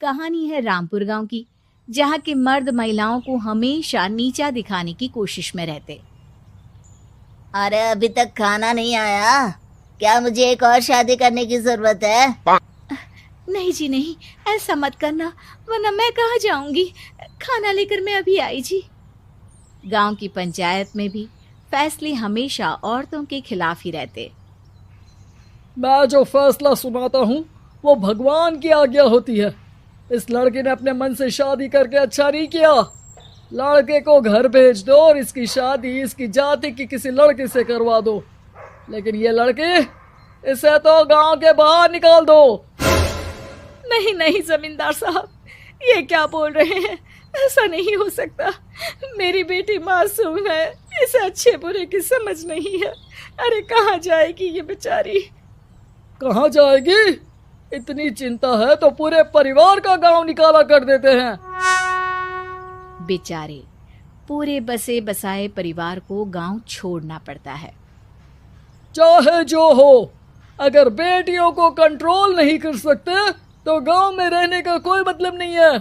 कहानी है रामपुर गांव की, जहां के मर्द महिलाओं को हमेशा नीचा दिखाने की कोशिश में रहते। अरे अभी तक खाना नहीं आया, क्या मुझे एक और शादी करने की जरूरत है? नहीं जी नहीं, ऐसा मत करना, वरना मैं कहाँ जाऊंगी। खाना लेकर मैं अभी आई जी। गांव की पंचायत में भी फैसले हमेशा औरतों के खिलाफ ही रहते। मैं जो फैसला सुनाता हूँ वो भगवान की आज्ञा होती है। इस लड़के ने अपने मन से शादी करके अच्छा नहीं किया। लड़के को घर भेज दो और इसकी शादी इसकी जाति की किसी लड़के से करवा दो, लेकिन ये लड़की, इसे तो गांव के बाहर निकाल दो। नहीं नहीं जमींदार साहब, ये क्या बोल रहे हैं? ऐसा नहीं हो सकता। मेरी बेटी मासूम है, इसे अच्छे बुरे की समझ नहीं है। अरे कहाँ जाएगी ये बेचारी? कहाँ जाएगी? इतनी चिंता है तो पूरे परिवार का गांव निकाला कर देते हैं। बेचारे पूरे बसे बसाए परिवार को गांव छोड़ना पड़ता है। चाहे जो हो, अगर बेटियों को कंट्रोल नहीं कर सकते तो गांव में रहने का कोई मतलब नहीं है।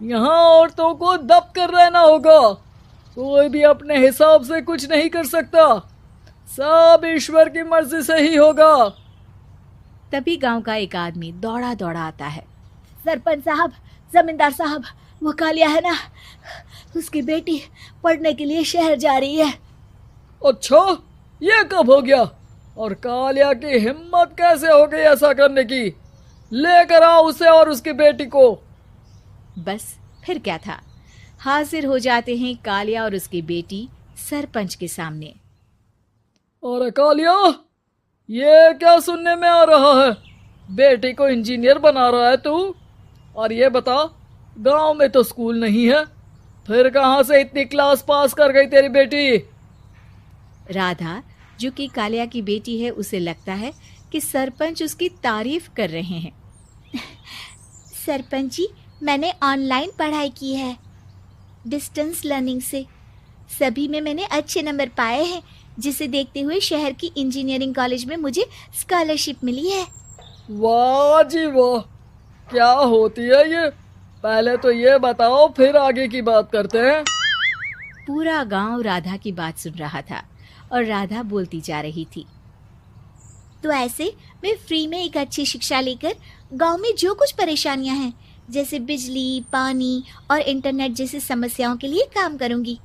यहाँ औरतों को दब कर रहना होगा। कोई भी अपने हिसाब से कुछ नहीं कर सकता, सब ईश्वर की मर्जी से ही होगा। तभी गांव का एक आदमी दौड़ा दौड़ा आता है। सरपंच साहब, जमींदार साहब, वो कालिया है ना, उसकी बेटी पढ़ने के लिए शहर जा रही है। अच्छा, ये कब हो गया? और कालिया की हिम्मत कैसे हो गई ऐसा करने की? लेकर आओ उसे और उसकी बेटी को। बस फिर क्या था, हाजिर हो जाते हैं कालिया और उसकी बेटी सरपंच के सामने। और कालिया, ये क्या सुनने में आ रहा है? बेटी को इंजीनियर बना रहा है तू? और ये बता, गांव में तो स्कूल नहीं है, फिर कहां से इतनी क्लास पास कर गई तेरी बेटी? राधा, जो कि कालिया की बेटी है, उसे लगता है कि सरपंच उसकी तारीफ कर रहे हैं। सरपंच जी, मैंने ऑनलाइन पढ़ाई की है, डिस्टेंस लर्निंग से। सभी में मैंने अच्छे नंबर पाए हैं, जिसे देखते हुए शहर की इंजीनियरिंग कॉलेज में मुझे स्कॉलरशिप मिली है। वाह जी वाह, क्या होती है ये? पहले तो ये बताओ, फिर आगे की बात करते हैं। पूरा गांव राधा की बात सुन रहा था और राधा बोलती जा रही थी। तो ऐसे मैं फ्री में एक अच्छी शिक्षा लेकर गांव में जो कुछ परेशानियां हैं, जैसे बिजली, पानी और इंटरनेट जैसी समस्याओं के लिए काम करूंगी।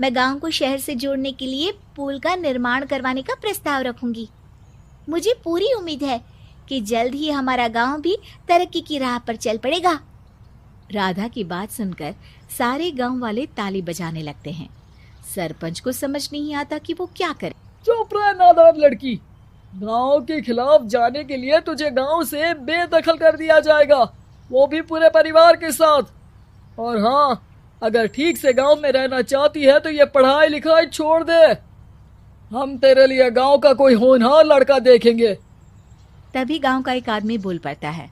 मैं गांव को शहर से जोड़ने के लिए पुल का निर्माण करवाने का प्रस्ताव रखूंगी। मुझे पूरी उम्मीद है कि जल्द ही हमारा गांव भी तरक्की की राह पर चल पड़ेगा। राधा की बात सुनकर सारे गांव वाले ताली बजाने लगते हैं। सरपंच को समझ नहीं आता कि वो क्या करे। चुप रह नादान लड़की, गांव के खिलाफ जाने के लिए तुझे गांव से बेदखल कर दिया जाएगा, वो भी पूरे परिवार के साथ। और हाँ, अगर ठीक से गांव में रहना चाहती है तो ये पढ़ाई लिखाई छोड़ दे। हम तेरे लिए गांव का कोई होनहार लड़का देखेंगे। तभी गांव का एक आदमी बोल पड़ता है।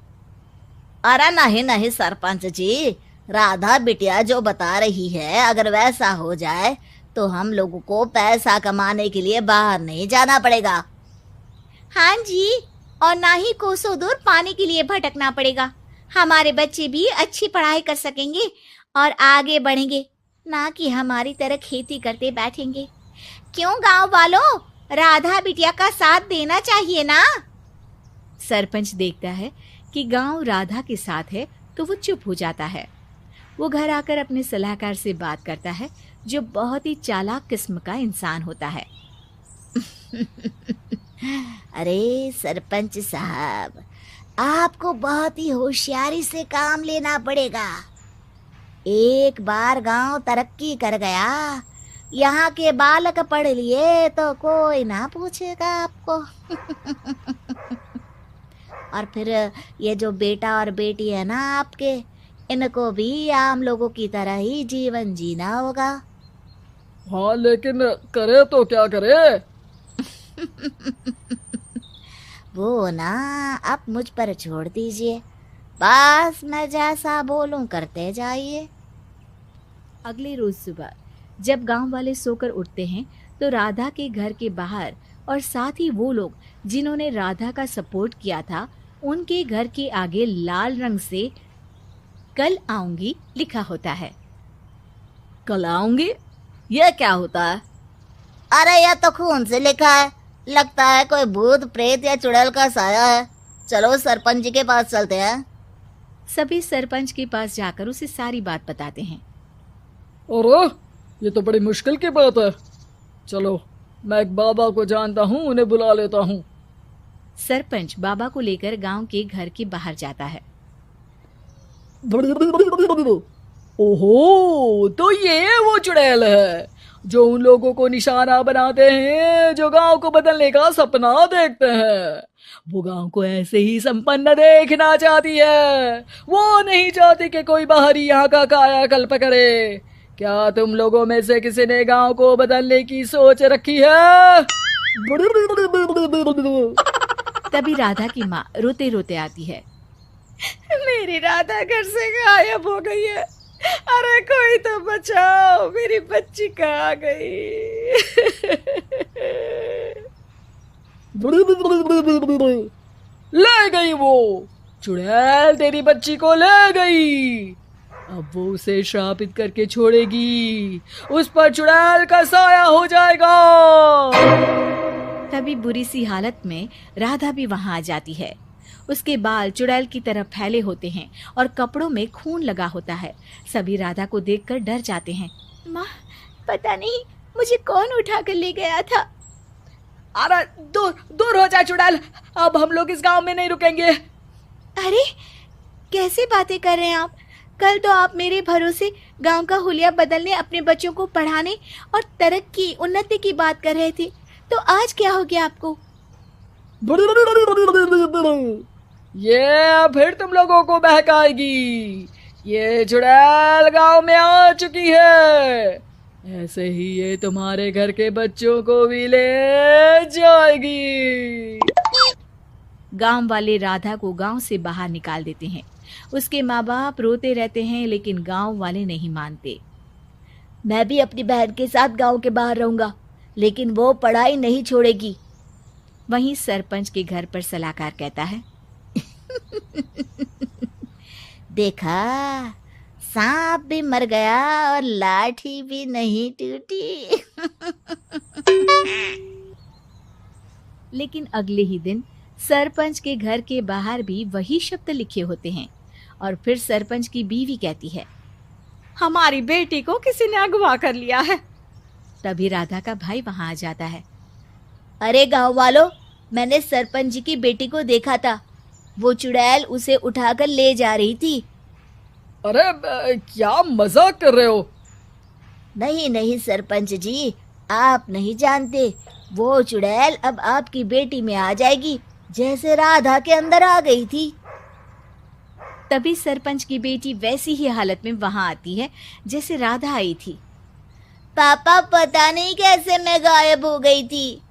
अरे नहीं नहीं सरपंच जी, राधा बिटिया जो बता रही है, अगर वैसा हो जाए तो हम लोगों को पैसा कमाने के लिए बाहर नहीं जाना पड़ेगा। हाँ जी, और ना ही कोसों दूर पानी के लिए भटकना पड़ेगा। हमारे बच्चे भी अच्छी पढ़ाई कर सकेंगे और आगे बढ़ेंगे, ना कि हमारी तरह खेती करते बैठेंगे। क्यों गांव वालों, राधा बिटिया का साथ देना चाहिए ना। सरपंच देखता है कि गांव राधा के साथ है तो वो चुप हो जाता है। वो घर आकर अपने सलाहकार से बात करता है, जो बहुत ही चालाक किस्म का इंसान होता है। अरे सरपंच साहब, आपको बहुत ही होशियारी से काम लेना पड़ेगा। एक बार गांव तरक्की कर गया, यहाँ के बालक पढ़ लिए तो कोई ना पूछेगा आपको। और फिर ये जो बेटा और बेटी है ना आपके, इनको भी आम लोगों की तरह ही जीवन जीना होगा। हाँ, लेकिन करे तो क्या करे? वो ना आप मुझ पर छोड़ दीजिए, बस मैं जैसा बोलूं करते जाइए। अगले रोज सुबह जब गांव वाले सोकर उठते हैं तो राधा के घर के बाहर और साथ ही वो लोग जिन्होंने राधा का सपोर्ट किया था, उनके घर के आगे लाल रंग से कल आऊंगी लिखा होता है। कल आऊंगी, यह क्या होता है? अरे यह तो खून से लिखा है, लगता है कोई भूत प्रेत या चुड़ैल का साया है। चलो सरपंच जी के पास चलते हैं। सभी सरपंच के पास जाकर उसे सारी बात बताते हैं। अरे ये तो बड़ी मुश्किल की बात है। चलो मैं एक बाबा को जानता हूँ, उन्हें बुला लेता हूँ। सरपंच बाबा को लेकर गांव के घर के बाहर जाता है। ओहो, तो ये वो चुड़ैल है जो उन लोगों को निशाना बनाते हैं जो गांव को बदलने का सपना देखते हैं। वो गांव को ऐसे ही संपन्न देखना चाहती है। वो नहीं चाहती कि कोई बाहरी यहाँ का कायाकल्प करे। क्या तुम लोगों में से किसी ने गांव को बदलने की सोच रखी है? तभी राधा की माँ रोते रोते आती है। मेरी राधा घर से गायब हो गई है। अरे कोई तो बचाओ, मेरी बच्ची कहाँ गई? ले गई वो चुड़ैल, तेरी बच्ची को ले गई। अब वो उसे श्रापित करके छोड़ेगी, उस पर चुड़ैल का साया हो जाएगा। तभी बुरी सी हालत में राधा भी वहां आ जाती है। उसके बाल चुड़ैल की तरह फैले होते हैं और कपड़ों में खून लगा होता है। सभी राधा को देखकर डर जाते हैं। माँ, पता नहीं मुझे कौन उठा कर ले गया था। अरे दूर दूर हो जा चुड़ैल, अब हम लोग इस गांव में नहीं रुकेंगे। अरे कैसी बातें कर रहे हैं आप? कल तो आप मेरे भरोसे गांव का हुलिया बदलने, अपने बच्चों को पढ़ाने और तरक्की उन्नति की बात कर रहे थे, तो आज क्या हो गया आपको? ये फिर तुम लोगों को बहकाएगी। ये चुड़ैल गांव में आ चुकी है, ऐसे ही ये तुम्हारे घर के बच्चों को भी ले जाएगी। गांव वाले राधा को गांव से बाहर निकाल देते हैं। उसके माँ बाप रोते रहते हैं, लेकिन गांव वाले नहीं मानते। मैं भी अपनी बहन के साथ गांव के बाहर रहूंगा, लेकिन वो पढ़ाई नहीं छोड़ेगी। वहीं सरपंच के घर पर सलाहकार कहता है। देखा, सांप भी मर गया और लाठी भी नहीं टूटी। लेकिन अगले ही दिन सरपंच के घर के बाहर भी वही शब्द लिखे होते हैं। और फिर सरपंच की बीवी कहती है, हमारी बेटी को किसी ने अगवा कर लिया है। तभी राधा का भाई वहां आ जाता है। अरे गांव वालों, मैंने सरपंच जी की बेटी को देखा था। वो चुड़ैल उसे उठाकर ले जा रही थी। अरे क्या मजाक कर रहे हो? नहीं नहीं सरपंच जी, आप नहीं जानते। वो चुड़ैल अब आपकी बेटी में आ जाएगी, जैसे राधा के अंदर आ गई थी। तभी सरपंच की बेटी वैसी ही हालत में वहां आती है जैसे राधा आई थी। पापा, पता नहीं कैसे मैं गायब हो गई थी।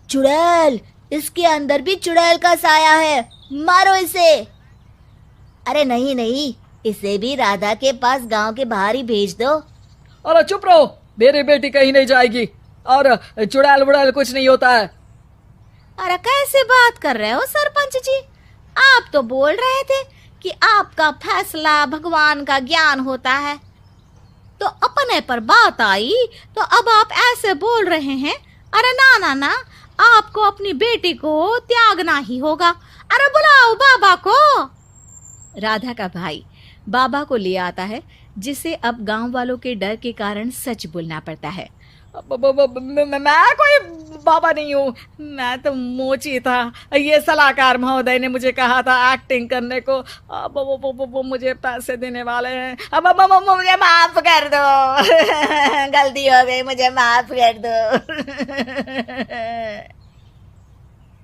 चुड़ैल, इसके अंदर भी चुड़ैल का साया है, मारो इसे। अरे नहीं नहीं, इसे भी राधा के पास गांव के बाहर ही भेज दो। अरे चुप रहो, मेरी बेटी कहीं नहीं जाएगी और चुड़ैल वुड़ैल कुछ नहीं होता है। अरे कैसे बात कर रहे हो सरपंच जी? आप तो बोल रहे थे कि आपका फैसला भगवान का ज्ञान होता है, तो अपने पर बात आई तो अब आप ऐसे बोल रहे हैं। अरे ना ना ना, आपको अपनी बेटी को त्यागना ही होगा। अरे बुलाओ बाबा को। राधा का भाई बाबा को ले आता है, जिसे अब गांव वालों के डर के कारण सच बोलना पड़ता है। मैं कोई बाबा नहीं हूँ, मैं तो मोची था। ये सलाहकार महोदय ने मुझे कहा था एक्टिंग करने को। अब वो मुझे पैसे देने वाले हैं। अब मुझे माफ कर दो। गलती हो गई, मुझे माफ कर दो।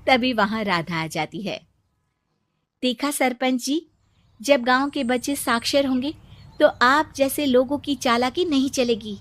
तभी वहां राधा आ जाती है। देखा सरपंच जी, जब गांव के बच्चे साक्षर होंगे तो आप जैसे लोगों की चालाकी नहीं चलेगी।